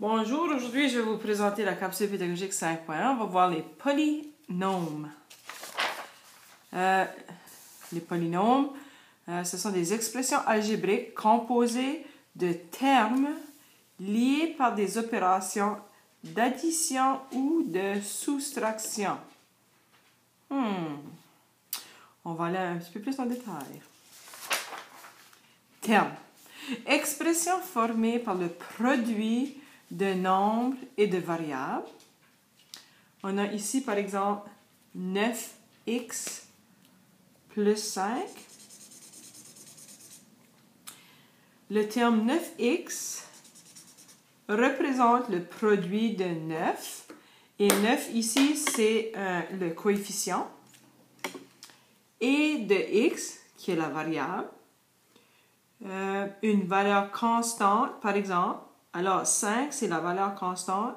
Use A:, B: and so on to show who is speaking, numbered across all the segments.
A: Bonjour, aujourd'hui je vais vous présenter la capsule pédagogique 5.1. On va voir les polynômes. Les polynômes, ce sont des expressions algébriques composées de termes liés par des opérations d'addition ou de soustraction. On va aller un petit peu plus en détail. Termes. Expression formée par le produit de nombres et de variables. On a ici, par exemple, 9x plus 5. Le terme 9x représente le produit de 9. Et 9 ici, c'est le coefficient. Et de x, qui est la variable. Une valeur constante, par exemple. Alors, 5, c'est la valeur constante,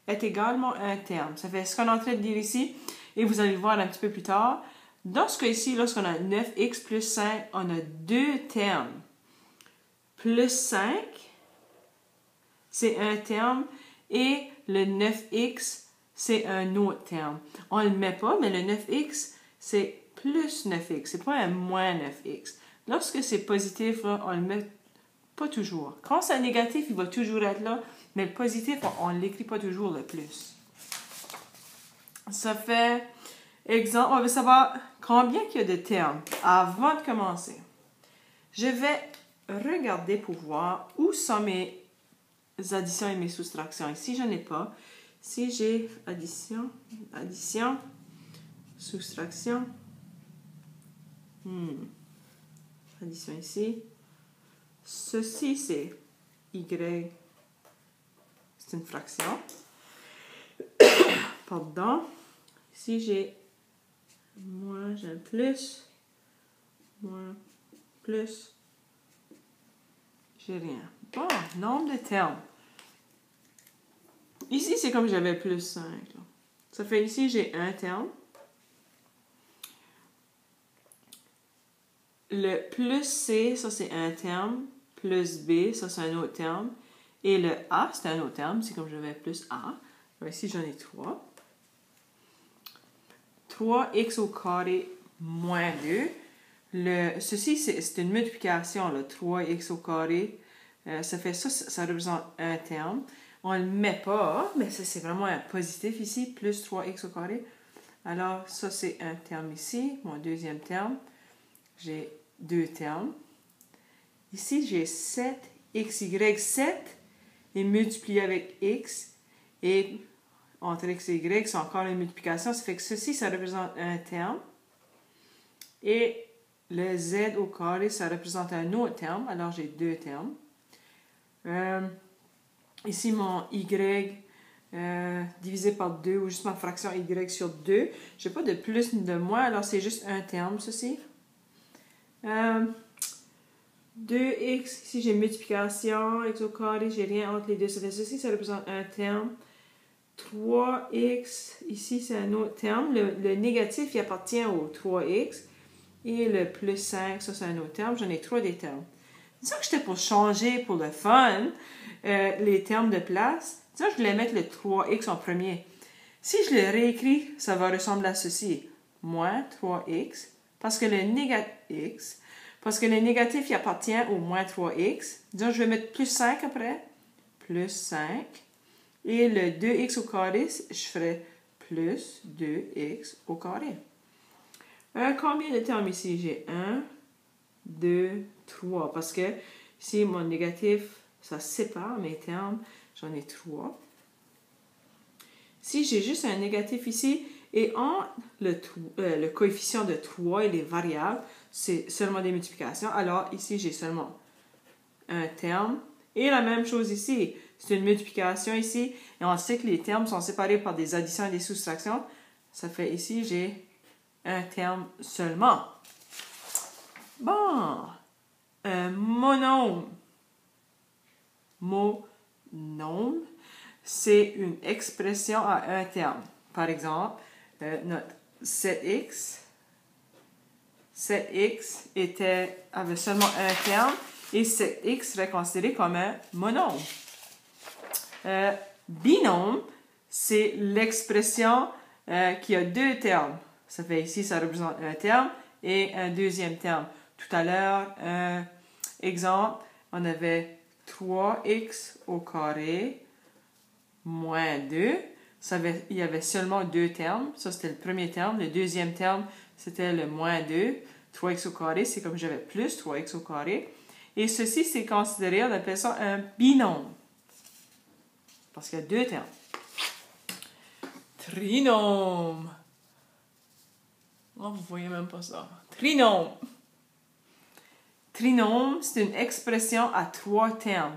A: est également un terme. Ça fait ce qu'on est en train de dire ici, et vous allez le voir un petit peu plus tard. Dans ce cas-ci, lorsqu'on a 9x plus 5, on a deux termes. Plus 5, c'est un terme, et le 9x, c'est un autre terme. On ne le met pas, mais le 9x, c'est plus 9x, c'est pas un moins 9x. Lorsque c'est positif, on le met pas toujours. Quand c'est négatif, il va toujours être là, mais le positif, on ne l'écrit pas toujours le plus. Ça fait, exemple, on veut savoir combien il y a de termes avant de commencer. Je vais regarder pour voir où sont mes additions et mes soustractions. Ici, je n'en ai pas. Si j'ai addition, soustraction, addition ici. Ceci, c'est y. C'est une fraction. Pardon. Ici, j'ai moins, j'ai un plus. Moins, plus. J'ai rien. Bon, nombre de termes. Ici, c'est comme j'avais plus 5. Là. Ça fait ici, j'ai un terme. Le plus C, ça c'est un terme. Plus B, ça c'est un autre terme. Et le A, c'est un autre terme. C'est comme j'avais plus A. Alors ici, j'en ai 3. 3x au carré moins 2. Ceci, c'est une multiplication. Là, 3x au carré. Ça fait ça représente un terme. On ne le met pas, mais c'est vraiment un positif ici. Plus 3x au carré. Alors, ça c'est un terme ici. Mon deuxième terme. J'ai deux termes. Ici, j'ai 7xy. 7 est multiplié avec x. Et entre x et y, c'est encore une multiplication. Ça fait que ceci, ça représente un terme. Et le z au carré, ça représente un autre terme. Alors, j'ai deux termes. Ici, mon y divisé par 2, ou juste ma fraction y sur 2. Je n'ai pas de plus ni de moins, alors c'est juste un terme, ceci. 2x, ici j'ai multiplication, x au carré, j'ai rien entre les deux. Ça fait ceci, ça représente un terme. 3x, ici c'est un autre terme. Le négatif, il appartient au 3x. Et le plus 5, ça c'est un autre terme. J'en ai 3 des termes. Disons que j'étais pour changer pour le fun les termes de place. Disons que je voulais mettre le 3x en premier. Si je le réécris, ça va ressembler à ceci. Moins 3x. Parce que le négatif, il appartient au moins 3x. Disons, je vais mettre plus 5 après. Plus 5. Et le 2x au carré, je ferai plus 2x au carré. Combien de termes ici? J'ai 1, 2, 3. Parce que ici, mon négatif, ça sépare mes termes. J'en ai 3. Si j'ai juste un négatif ici, et entre le coefficient de 3 et les variables, c'est seulement des multiplications. Alors, ici, j'ai seulement un terme. Et la même chose ici. C'est une multiplication ici. Et on sait que les termes sont séparés par des additions et des soustractions. Ça fait ici, j'ai un terme seulement. Bon. Un monôme. Monôme, c'est une expression à un terme. Par exemple, notre 7x avait seulement un terme et 7x serait considéré comme un monôme. Binôme, c'est l'expression qui a deux termes. Ça fait ici, ça représente un terme et un deuxième terme. Tout à l'heure, exemple, on avait 3x au carré moins 2. Il y avait seulement deux termes. Ça, c'était le premier terme. Le deuxième terme, c'était le moins 2. 3x au carré, c'est comme j'avais plus 3x au carré. Et ceci, c'est considéré, on appelle ça un binôme. Parce qu'il y a deux termes. Trinôme. Oh, vous voyez même pas ça. Trinôme. Trinôme, c'est une expression à trois termes.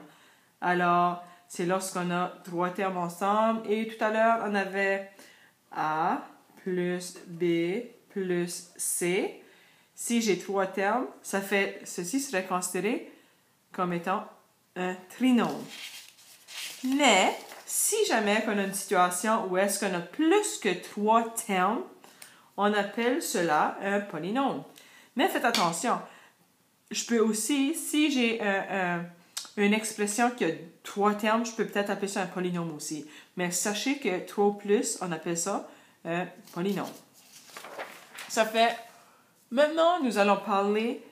A: Alors, c'est lorsqu'on a trois termes ensemble. Et tout à l'heure, on avait A plus B plus C. Si j'ai trois termes, ceci serait considéré comme étant un trinôme. Mais, si jamais on a une situation où est-ce qu'on a plus que trois termes, on appelle cela un polynôme. Mais faites attention, je peux aussi, si j'ai une expression qui a trois termes, je peux peut-être appeler ça un polynôme aussi. Mais sachez que 3 ou plus, on appelle ça un polynôme. Ça fait, maintenant, nous allons parler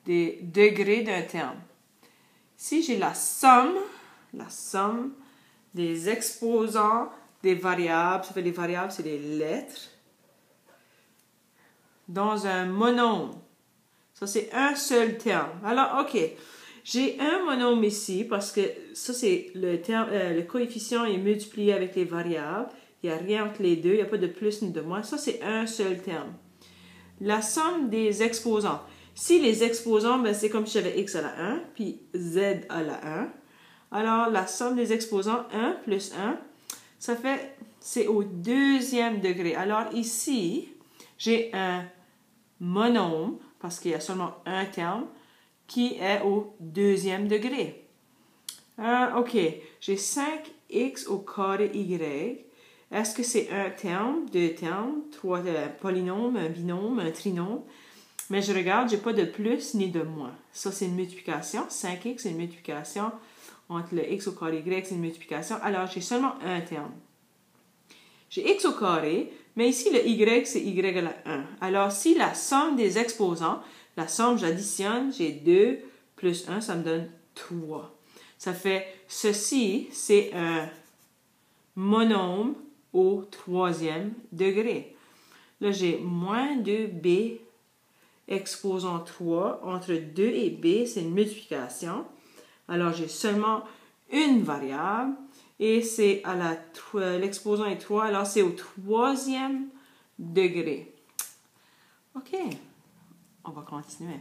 A: des degrés d'un terme. Si j'ai la somme des exposants des variables, ça fait les variables, c'est les lettres, dans un monôme. Ça, c'est un seul terme. Alors, OK, j'ai un monôme ici parce que ça, c'est le terme, le coefficient est multiplié avec les variables. Il n'y a rien entre les deux, il n'y a pas de plus ni de moins. Ça, c'est un seul terme. La somme des exposants. Si les exposants, ben, c'est comme si j'avais x à la 1, puis z à la 1. Alors, la somme des exposants, 1 plus 1, ça fait, c'est au deuxième degré. Alors, ici, j'ai un monôme, parce qu'il y a seulement un terme, qui est au deuxième degré. OK, j'ai 5x au carré y. Est-ce que c'est un terme, deux termes, trois polynômes, un binôme, un trinôme? Mais je regarde, j'ai pas de plus ni de moins. Ça, c'est une multiplication. 5x, c'est une multiplication. Entre le x au carré y, c'est une multiplication. Alors, j'ai seulement un terme. J'ai x au carré, mais ici, le y, c'est y à la 1. Alors, si la somme des exposants, la somme, j'additionne, j'ai 2 plus 1, ça me donne 3. Ça fait, ceci, c'est un monôme au troisième degré. Là, j'ai moins 2b exposant 3. Entre 2 et b, c'est une multiplication. Alors, j'ai seulement une variable. Et c'est à l'exposant est 3, alors c'est au troisième degré. OK, on va continuer.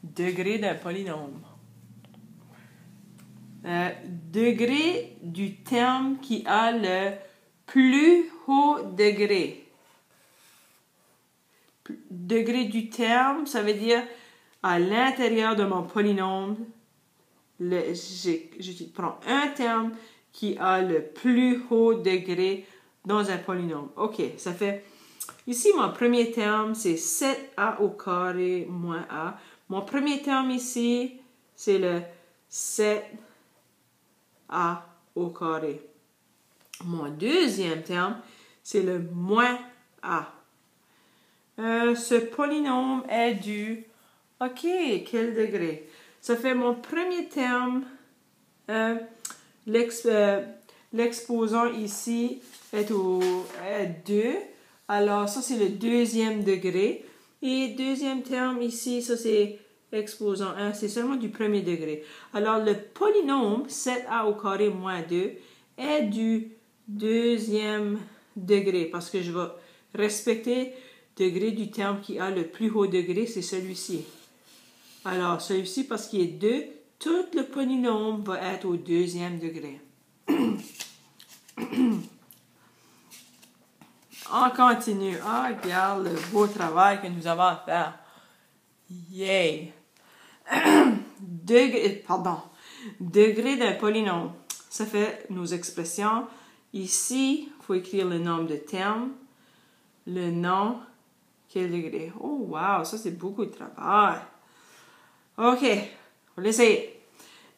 A: Degré d'un polynôme. Degré du terme qui a le plus haut degré. Degré du terme, ça veut dire à l'intérieur de mon polynôme, je prends un terme qui a le plus haut degré dans un polynôme. OK, ça fait... Ici, mon premier terme, c'est 7a au carré moins a. Mon premier terme ici, c'est le 7a au carré. Mon deuxième terme, c'est le moins a. Ce polynôme est du... OK, quel degré? Ça fait mon premier terme, l'exposant ici est au 2. Alors, ça, c'est le deuxième degré. Et deuxième terme ici, ça, c'est exposant 1. C'est seulement du premier degré. Alors, le polynôme 7a au carré moins 2 est du deuxième degré. Parce que je vais respecter le degré du terme qui a le plus haut degré, c'est celui-ci. Alors, celui-ci, parce qu'il est 2, tout le polynôme va être au deuxième degré. On continue. Ah, regarde le beau travail que nous avons à faire. Yay! Degré d'un polynôme. Ça fait nos expressions. Ici, il faut écrire le nombre de termes. Le nom, quel degré? Oh, wow, ça c'est beaucoup de travail. OK, on va l'essayer.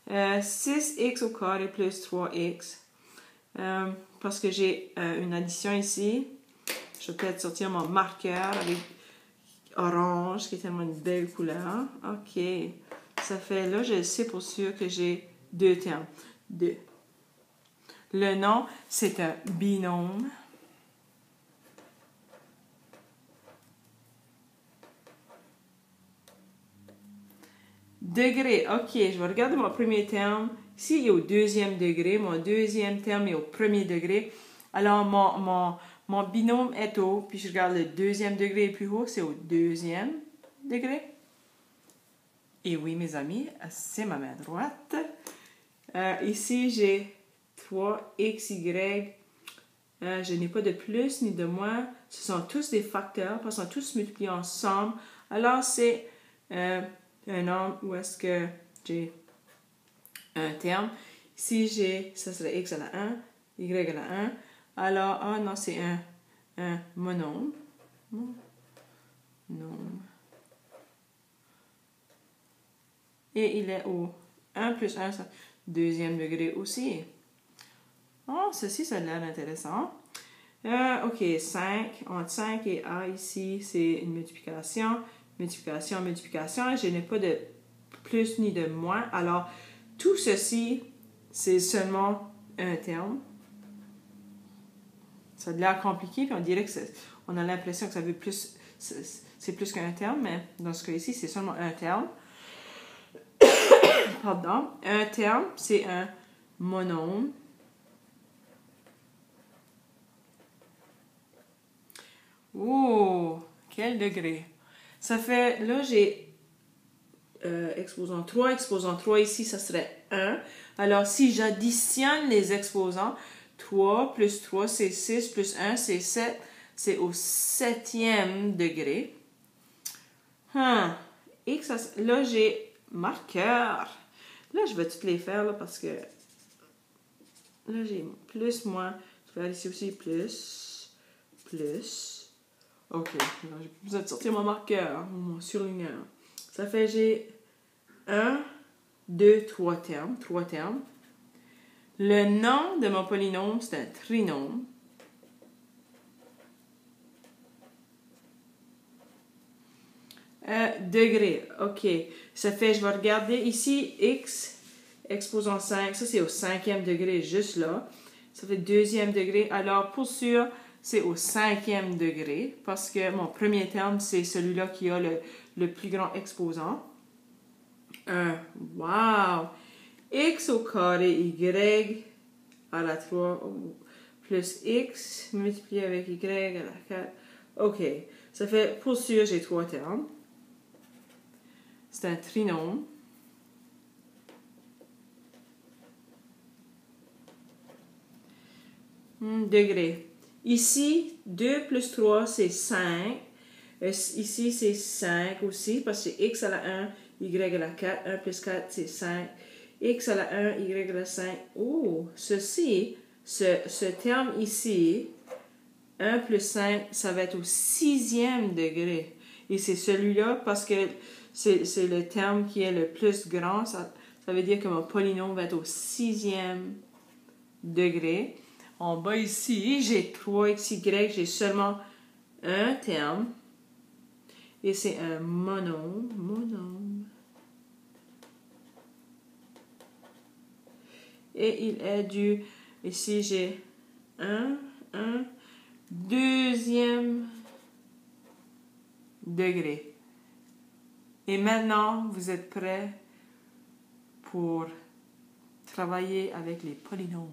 A: 6x au carré plus 3x. Parce que j'ai une addition ici. Je vais peut-être sortir mon marqueur avec orange, qui est tellement une belle couleur. OK. Ça fait, là, je sais pour sûr que j'ai deux termes. Deux. Le nom, c'est un binôme. Degré, OK, je vais regarder mon premier terme. Ici, il est au deuxième degré. Mon deuxième terme est au premier degré. Alors, mon binôme est haut, puis je regarde le deuxième degré plus haut, c'est au deuxième degré. Et oui, mes amis, c'est ma main droite. Ici, j'ai 3xy. Je n'ai pas de plus ni de moins. Ce sont tous des facteurs, parce qu'ils sont tous multipliés ensemble. Alors, c'est un nombre où est-ce que j'ai un terme. Ici, ça serait x à la 1, y à la 1. Alors, ah non, c'est un monôme. Et il est au 1 plus 1, deuxième degré aussi. Oh, ceci, ça a l'air intéressant. OK, 5. Entre 5 et A ici, c'est une multiplication. Multiplication, multiplication. Je n'ai pas de plus ni de moins. Alors, tout ceci, c'est seulement un terme. Ça a l'air compliqué, puis on dirait que on a l'impression que ça veut plus, c'est plus qu'un terme, mais dans ce cas ici, c'est seulement un terme. Pardon. Un terme, c'est un monôme. Oh, quel degré. Ça fait, là, j'ai exposant 3 ici, ça serait 1. Alors, si j'additionne les exposants, 3 plus 3, c'est 6, plus 1, c'est 7. C'est au 7e degré. X, là, j'ai marqueur. Là, je vais toutes les faire là, parce que là, j'ai plus, moins. Je vais aller ici aussi, plus. OK, là, j'ai besoin de sortir mon marqueur, mon surligneur. Ça fait, j'ai 1, 2, 3 termes. Le nom de mon polynôme, c'est un trinôme. Degré, OK. Ça fait, je vais regarder ici, x, exposant 5. Ça, c'est au 5e degré, juste là. Ça fait 2e degré. Alors, pour sûr, c'est au 5e degré, parce que mon premier terme, c'est celui-là qui a le plus grand exposant. Wow! X au carré y à la 3 plus x multiplié avec y à la 4. OK. Ça fait, pour sûr, j'ai 3 termes. C'est un trinôme. Degré. Ici, 2 plus 3, c'est 5. Ici, c'est 5 aussi, parce que c'est x à la 1, y à la 4. 1 plus 4, c'est 5. X à la 1, y à la 5. Oh, ce terme ici, 1 plus 5, ça va être au 6e degré. Et c'est celui-là parce que c'est le terme qui est le plus grand. Ça veut dire que mon polynôme va être au 6e degré. En bas ici, j'ai 3xy, j'ai seulement un terme. Et c'est un monôme. Et il est du, ici j'ai un deuxième degré. Et maintenant, vous êtes prêts pour travailler avec les polynômes.